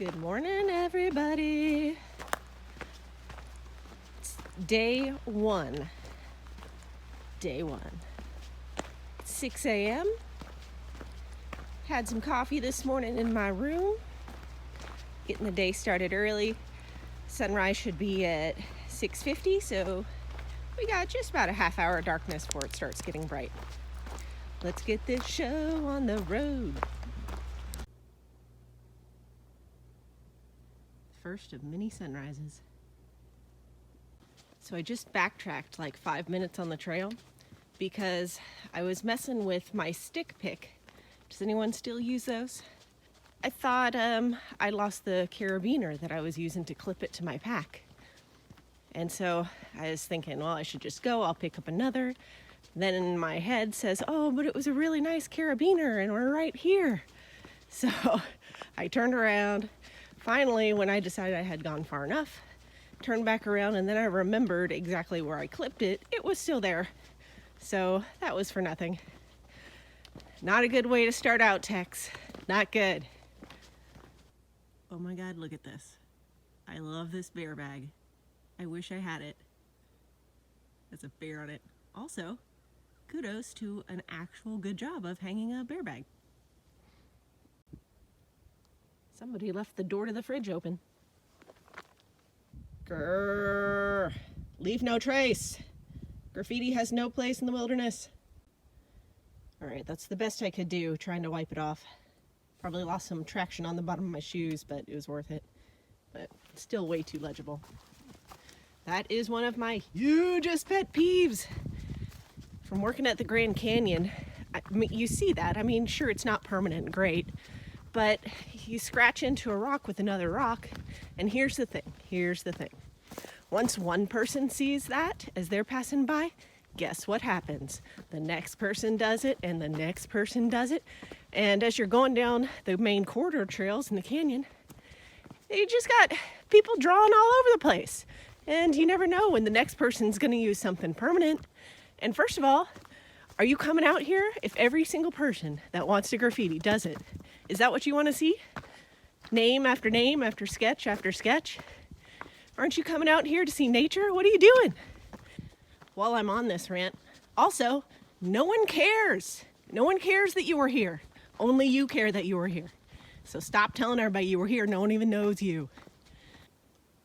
Good morning, everybody. It's day one. It's 6 a.m. Had some coffee this morning in my room. Getting the day started early. Sunrise should be at 6:50, so we got just about a half hour of darkness before it starts getting bright. Let's get this show on the road. First of many sunrises. So I just backtracked like 5 minutes on the trail because I was messing with my stick pick. Does anyone still use those? I thought I lost the carabiner that I was using to clip it to my pack. And so I was thinking, well, I should just go, I'll pick up another. Then in my head says, oh, but it was a really nice carabiner and we're right here. So I turned around. Finally, when I decided I had gone far enough, turned back around, and then I remembered exactly where I clipped it. It was still there. So that was for nothing. Not a good way to start out, Tex. Not good. Oh my God, look at this. I love this bear bag. I wish I had it. There's a bear on it. Also, kudos to an actual good job of hanging a bear bag. Somebody left the door to the fridge open. Grrr. Leave no trace. Graffiti has no place in the wilderness. All right, that's the best I could do, trying to wipe it off. Probably lost some traction on the bottom of my shoes, but it was worth it. But still way too legible. That is one of my hugest pet peeves. From working at the Grand Canyon, you see that. I mean, sure, it's not permanent and great, but you scratch into a rock with another rock, and here's the thing. Once one person sees that as they're passing by, guess what happens? The next person does it, and the next person does it, and as you're going down the main corridor trails in the canyon, you just got people drawing all over the place, and you never know when the next person's going to use something permanent. And first of all, are you coming out here if every single person that wants to graffiti does it? Is that what you want to see? Name after name after sketch after sketch? Aren't you coming out here to see nature? What are you doing? While I'm on this rant, also, no one cares. No one cares that you were here. Only you care that you were here. So stop telling everybody you were here. No one even knows you.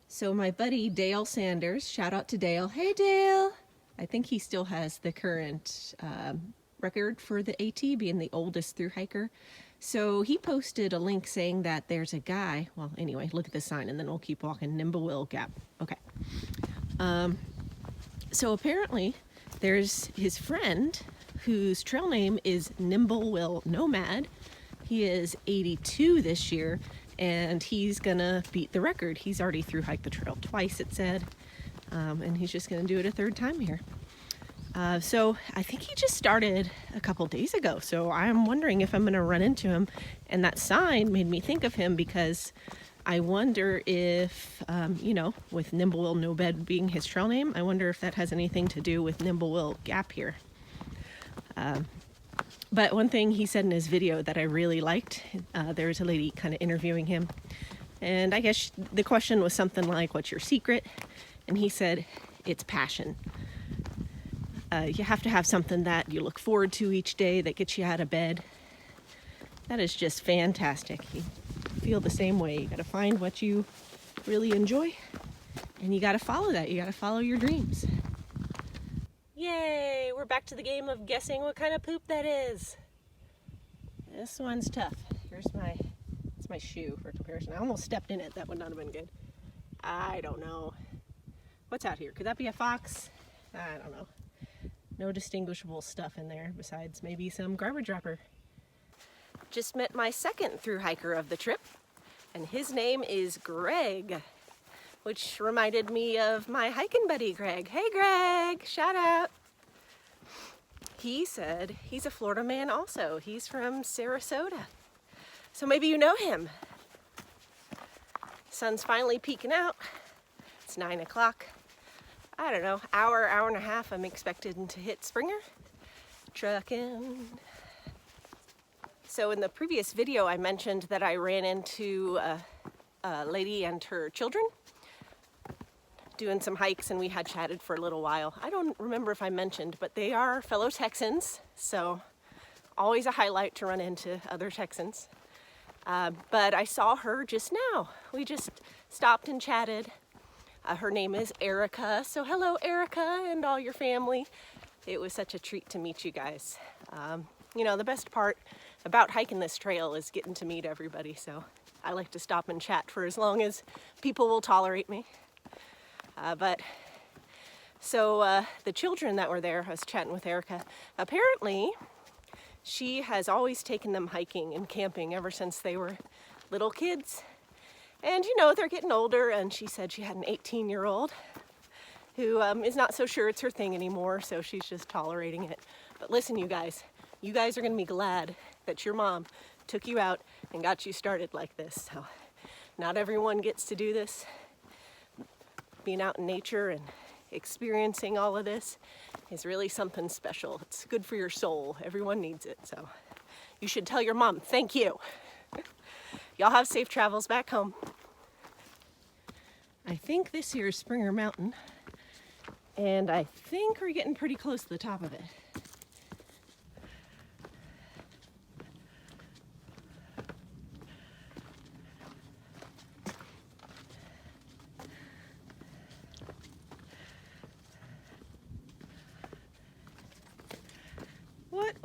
So my buddy Dale Sanders, shout out to Dale. Hey Dale! I think he still has the current record for the AT, being the oldest through hiker. So he posted a link saying that there's a guy, well anyway, look at the sign and then we'll keep walking, Nimblewell Gap. Okay. So apparently there's his friend whose trail name is Nimblewell Nomad. He is 82 this year and he's gonna beat the record. He's already through hiked the trail twice, it said. And he's just going to do it a third time here. So I think he just started a couple days ago. So I'm wondering if I'm going to run into him. And that sign made me think of him because I wonder if, with Nimblewell No Bed being his trail name, I wonder if that has anything to do with Nimblewell Gap here. But one thing he said in his video that I really liked, there was a lady kind of interviewing him. And I guess the question was something like, what's your secret? And he said, it's passion. You have to have something that you look forward to each day that gets you out of bed. That is just fantastic. You feel the same way. You got to find what you really enjoy, and you got to follow that. You got to follow your dreams. Yay! We're back to the game of guessing what kind of poop that is. This one's tough. It's my shoe for comparison. I almost stepped in it. That would not have been good. I don't know. What's out here? Could that be a fox? I don't know. No distinguishable stuff in there besides maybe some garbage wrapper. Just met my second through hiker of the trip, and his name is Greg, which reminded me of my hiking buddy Greg. Hey Greg, shout out. He said he's a Florida man also. He's from Sarasota. So maybe you know him. Sun's finally peeking out. It's 9 o'clock. I don't know, hour and a half I'm expected to hit Springer. Trucking. So in the previous video I mentioned that I ran into a lady and her children doing some hikes, and we had chatted for a little while. I don't remember if I mentioned, but they are fellow Texans, so always a highlight to run into other Texans. But I saw her just now. We just stopped and chatted. Her name is Erica, so hello Erica and all your family. It was such a treat to meet you guys. You know, the best part about hiking this trail is getting to meet everybody, so I like to stop and chat for as long as people will tolerate me. The children that were there, I was chatting with Erica, apparently she has always taken them hiking and camping ever since they were little kids. And you know, they're getting older, and she said she had an 18-year-old who is not so sure it's her thing anymore, so she's just tolerating it. But listen, you guys are gonna be glad that your mom took you out and got you started like this. So not everyone gets to do this. Being out in nature and experiencing all of this is really something special. It's good for your soul. Everyone needs it. So you should tell your mom, thank you. Y'all have safe travels back home. I think this here is Springer Mountain, and I think we're getting pretty close to the top of it. What?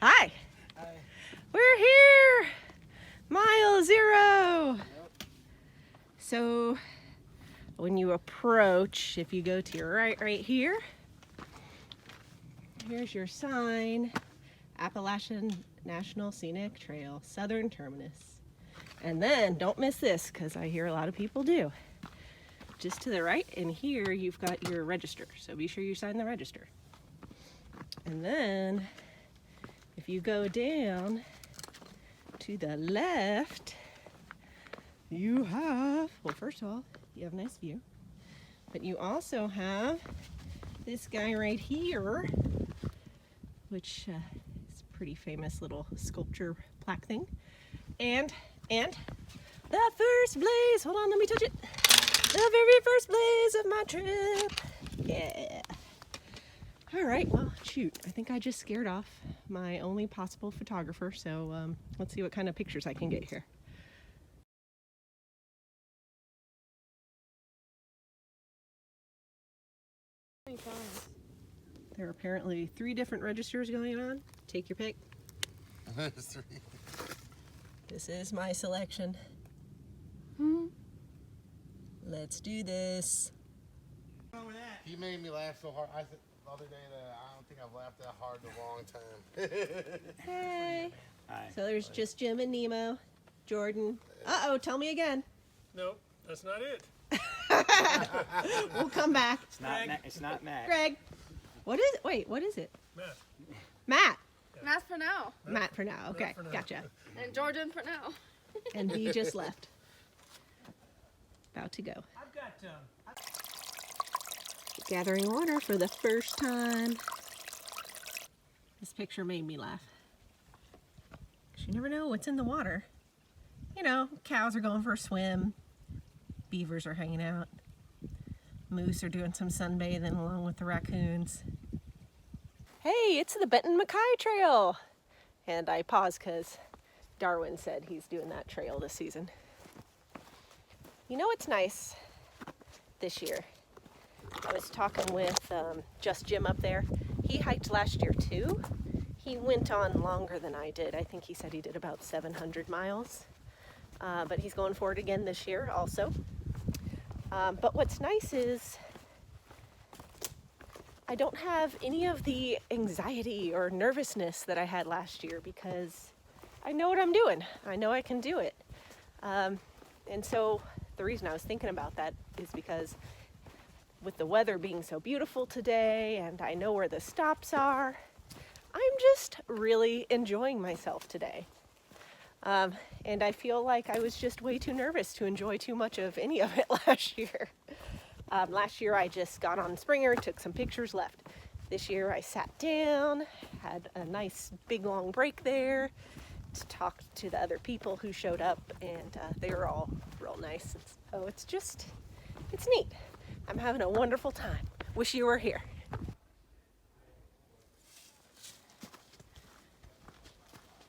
Hi. Hi. We're here. Mile 0. Yep. So when you approach, if you go to your right here, here's your sign, Appalachian National Scenic Trail, Southern Terminus. And then don't miss this, because I hear a lot of people do. Just to the right in here, you've got your register. So be sure you sign the register. And then if you go down to the left, you have, well, first of all, you have a nice view, but you also have this guy right here, which is a pretty famous little sculpture plaque thing. And the first blaze, hold on, let me touch it. The very first blaze of my trip. Yeah. All right, well, shoot, I think I just scared off my only possible photographer, so let's see what kind of pictures I can get here. There are apparently 3 different registers going on. Take your pick. There's 3. This is my selection. Let's do this. He made me laugh so hard. I said the other day that I don't think I've laughed that hard in a long time. Hey. Hi. So there's just Jim and Nemo, Jordan. Uh-oh, tell me again. Nope, that's not it. We'll come back. It's not Matt. Greg, what is it? Wait, what is it? Matt. Matt. Matt for now. Matt for now. Okay, for now. gotcha. And Jordan for now. And he just left. About to go. I've got Gathering water for the first time. This picture made me laugh. 'Cause you never know what's in the water. You know, cows are going for a swim. Beavers are hanging out. Moose are doing some sunbathing along with the raccoons. Hey, it's the Benton Mackay Trail. And I paused because Darwin said he's doing that trail this season. You know what's nice this year? I was talking with Just Jim up there. He hiked last year too. He went on longer than I did. I think he said he did about 700 miles. But he's going for it again this year also. But what's nice is I don't have any of the anxiety or nervousness that I had last year because I know what I'm doing. I know I can do it. And so the reason I was thinking about that is because with the weather being so beautiful today and I know where the stops are, I'm just really enjoying myself today. And I feel like I was just way too nervous to enjoy too much of any of it last year. Last year I just got on Springer, took some pictures, left. This year I sat down, had a nice big long break there, talked to the other people who showed up, and they were all real nice. And so it's neat. I'm having a wonderful time. Wish you were here.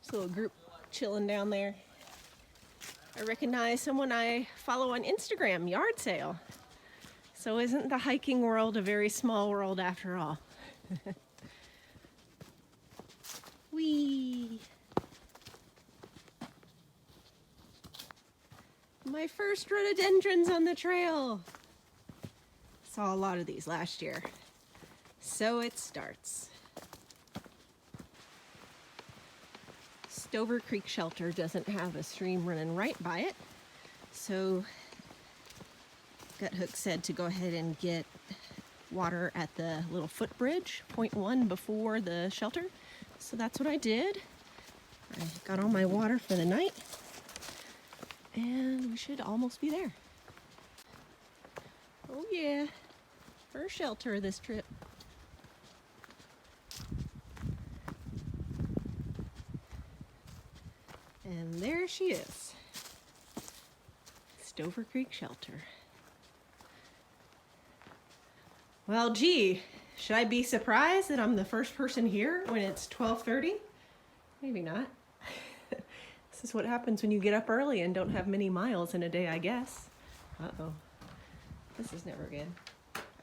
This little group chilling down there. I recognize someone I follow on Instagram, Yard Sale. So isn't the hiking world a very small world after all? Whee! My first rhododendrons on the trail. Saw a lot of these last year. So it starts. Stover Creek Shelter doesn't have a stream running right by it, so Guthook said to go ahead and get water at the little footbridge, point 1 before the shelter. So that's what I did. I got all my water for the night, and we should almost be there. Oh yeah, first shelter this trip. And there she is, Stover Creek Shelter. Well, gee, should I be surprised that I'm the first person here when it's 12:30? Maybe not. This is what happens when you get up early and don't have many miles in a day, I guess. Uh-oh, this is never good.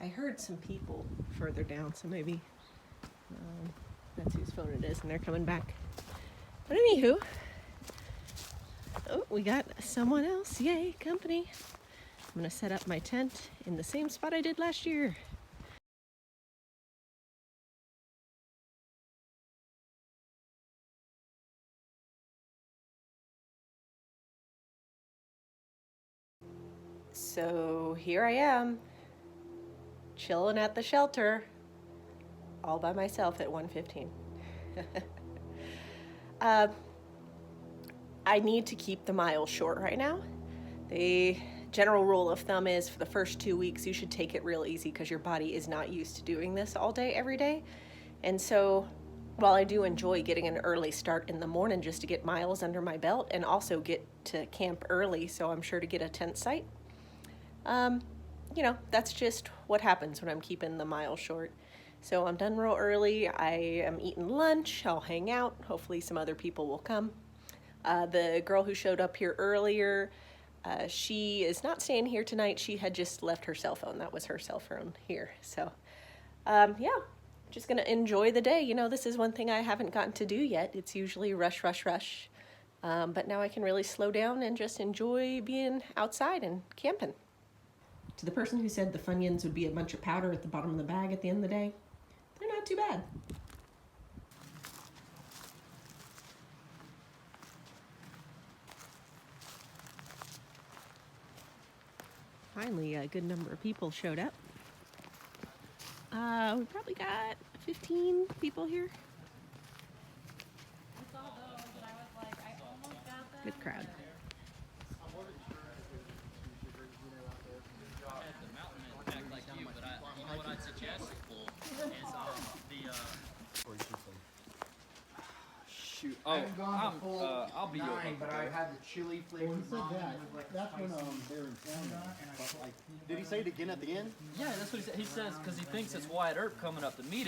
I heard some people further down, so maybe that's whose phone it is and they're coming back. But anywho, oh, we got someone else. Yay, company. I'm gonna set up my tent in the same spot I did last year. So here I am, chilling at the shelter, all by myself at 1:15. I need to keep the miles short right now. The general rule of thumb is for the first 2 weeks, you should take it real easy because your body is not used to doing this all day, every day. And so while I do enjoy getting an early start in the morning just to get miles under my belt and also get to camp early, so I'm sure to get a tent site, you know, that's just what happens when I'm keeping the miles short. So I'm done real early. I am eating lunch. I'll hang out. Hopefully some other people will come. The girl who showed up here earlier, she is not staying here tonight. She had just left her cell phone. That was her cell phone here. So, yeah, just gonna enjoy the day. You know, this is one thing I haven't gotten to do yet. It's usually rush, rush, rush. But now I can really slow down and just enjoy being outside and camping. To the person who said the Funyuns would be a bunch of powder at the bottom of the bag at the end of the day, they're not too bad. Finally, a good number of people showed up. We probably got 15 people here. Good crowd. Shoot. Oh, I'll be your hook, but I've had the chili flavor. That's when they're in Canada. Did he say it again at the end? Yeah, that's what he said. He says because he thinks it's Wyatt Earp coming up to meet him.